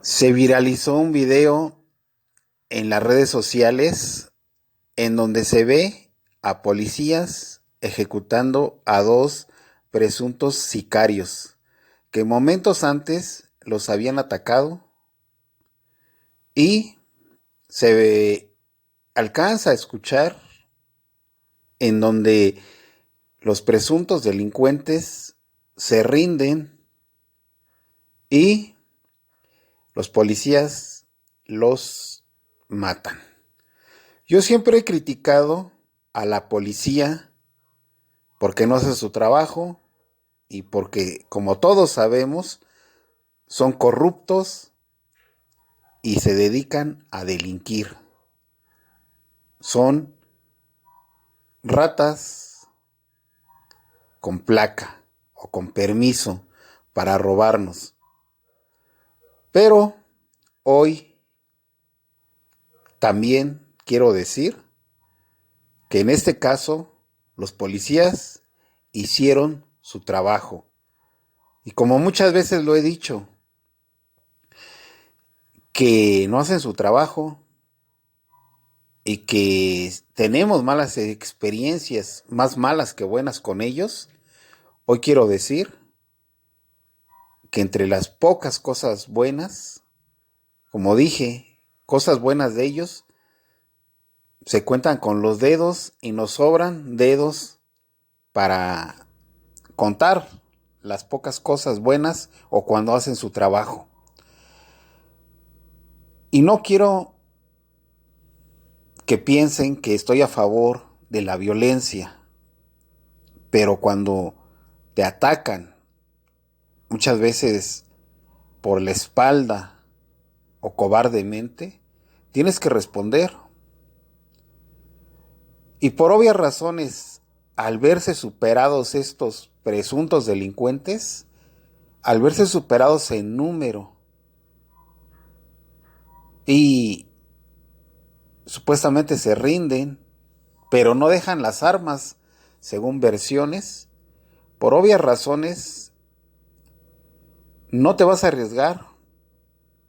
Se viralizó un video en las redes sociales en donde se ve a policías ejecutando a dos presuntos sicarios que momentos antes los habían atacado y alcanza a escuchar en donde los presuntos delincuentes se rinden y los policías los matan. Yo siempre he criticado a la policía porque no hace su trabajo y porque, como todos sabemos, son corruptos y se dedican a delinquir. Son ratas con placa o con permiso para robarnos. Pero hoy también quiero decir que en este caso los policías hicieron su trabajo. Y como muchas veces lo he dicho, que no hacen su trabajo y que tenemos malas experiencias, más malas que buenas con ellos, hoy quiero decir que entre las pocas cosas buenas, como dije, cosas buenas de ellos, se cuentan con los dedos y nos sobran dedos para contar las pocas cosas buenas o cuando hacen su trabajo. Y no quiero que piensen que estoy a favor de la violencia, pero cuando te atacan, muchas veces por la espalda o cobardemente, tienes que responder. Y por obvias razones, al verse superados estos presuntos delincuentes, al verse superados en número y supuestamente se rinden, pero no dejan las armas, según versiones, por obvias razones, no te vas a arriesgar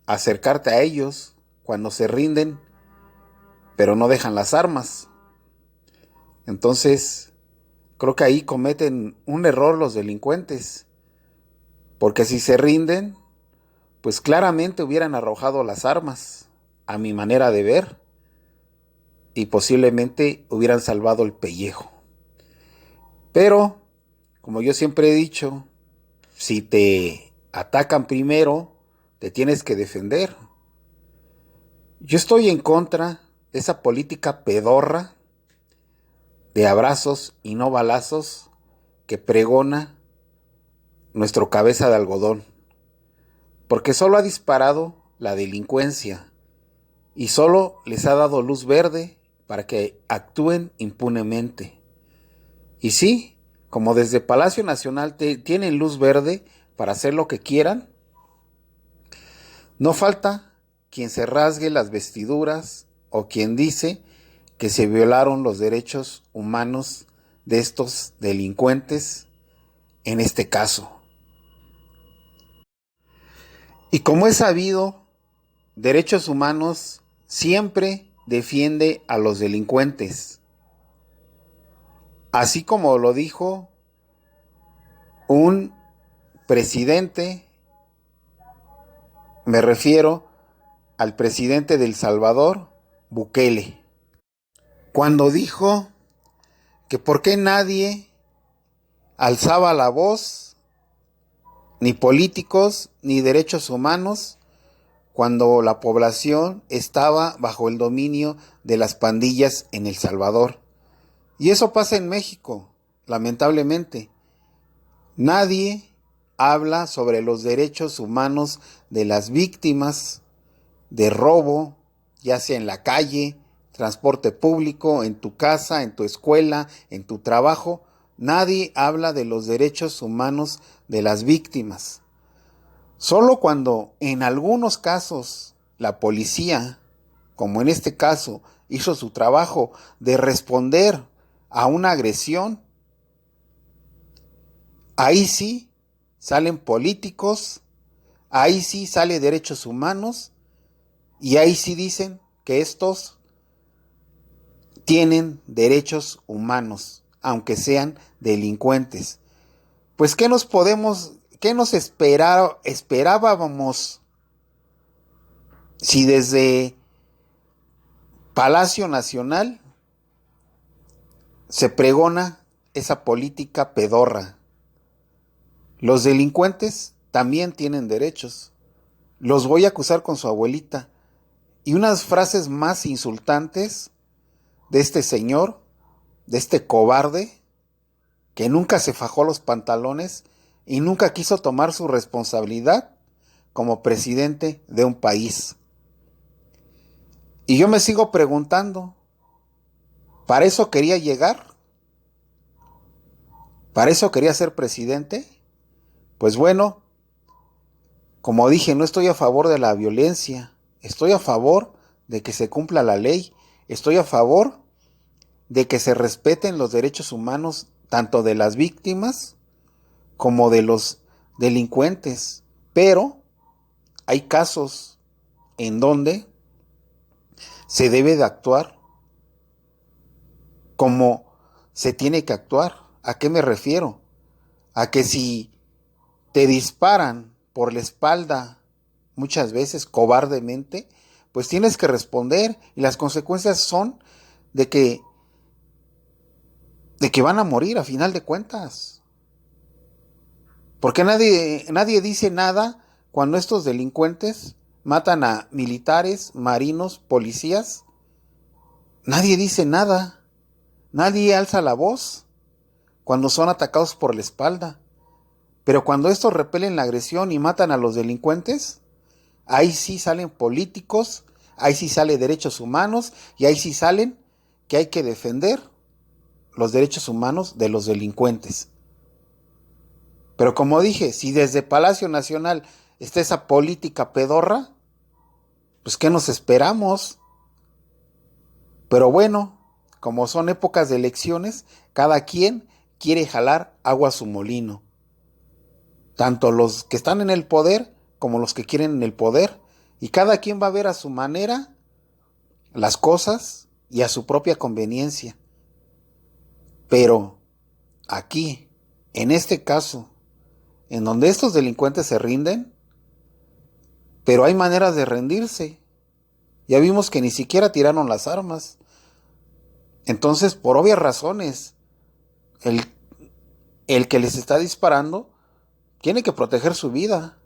a acercarte a ellos cuando se rinden, pero no dejan las armas. Entonces, creo que ahí cometen un error los delincuentes, porque si se rinden, pues claramente hubieran arrojado las armas, a mi manera de ver, y posiblemente hubieran salvado el pellejo. Pero, como yo siempre he dicho, si te atacan primero, te tienes que defender. Yo estoy en contra de esa política pedorra de abrazos y no balazos que pregona nuestro cabeza de algodón, porque solo ha disparado la delincuencia y solo les ha dado luz verde para que actúen impunemente. Y sí, como desde Palacio Nacional tienen luz verde para hacer lo que quieran, no falta quien se rasgue las vestiduras o quien dice que se violaron los derechos humanos de estos delincuentes en este caso. Y como es sabido, derechos humanos siempre defiende a los delincuentes. Así como lo dijo un presidente, me refiero al presidente de El Salvador, Bukele, cuando dijo que por qué nadie alzaba la voz, ni políticos, ni derechos humanos, cuando la población estaba bajo el dominio de las pandillas en El Salvador. Y eso pasa en México, lamentablemente. Nadie habla sobre los derechos humanos de las víctimas de robo, ya sea en la calle, transporte público, en tu casa, en tu escuela, en tu trabajo. Nadie habla de los derechos humanos de las víctimas. Solo cuando en algunos casos la policía, como en este caso, hizo su trabajo de responder a una agresión, ahí sí salen políticos ahí sí sale derechos humanos y ahí sí dicen que estos tienen derechos humanos, aunque sean delincuentes. Pues qué nos esperábamos si desde Palacio Nacional se pregona esa política pedorra? Los delincuentes también tienen derechos. Los voy a acusar con su abuelita. Y unas frases más insultantes de este señor, de este cobarde, que nunca se fajó los pantalones y nunca quiso tomar su responsabilidad como presidente de un país. Y yo me sigo preguntando, ¿para eso quería llegar? ¿Para eso quería ser presidente? Pues bueno, como dije, no estoy a favor de la violencia, estoy a favor de que se cumpla la ley, estoy a favor de que se respeten los derechos humanos tanto de las víctimas como de los delincuentes, pero hay casos en donde se debe de actuar como se tiene que actuar. ¿A qué me refiero? A que si te disparan por la espalda muchas veces cobardemente, pues tienes que responder y las consecuencias son de que van a morir a final de cuentas. Porque nadie dice nada cuando estos delincuentes matan a militares, marinos, policías. Nadie dice nada. Nadie alza la voz cuando son atacados por la espalda. Pero cuando estos repelen la agresión y matan a los delincuentes, ahí sí salen políticos, ahí sí salen derechos humanos y ahí sí salen que hay que defender los derechos humanos de los delincuentes. Pero como dije, si desde Palacio Nacional está esa política pedorra, pues ¿qué nos esperamos? Pero bueno, como son épocas de elecciones, cada quien quiere jalar agua a su molino. Tanto los que están en el poder como los que quieren el poder. Y cada quien va a ver a su manera las cosas y a su propia conveniencia. Pero aquí, en este caso, en donde estos delincuentes se rinden, pero hay maneras de rendirse. Ya vimos que ni siquiera tiraron las armas. Entonces, por obvias razones, el que les está disparando tiene que proteger su vida.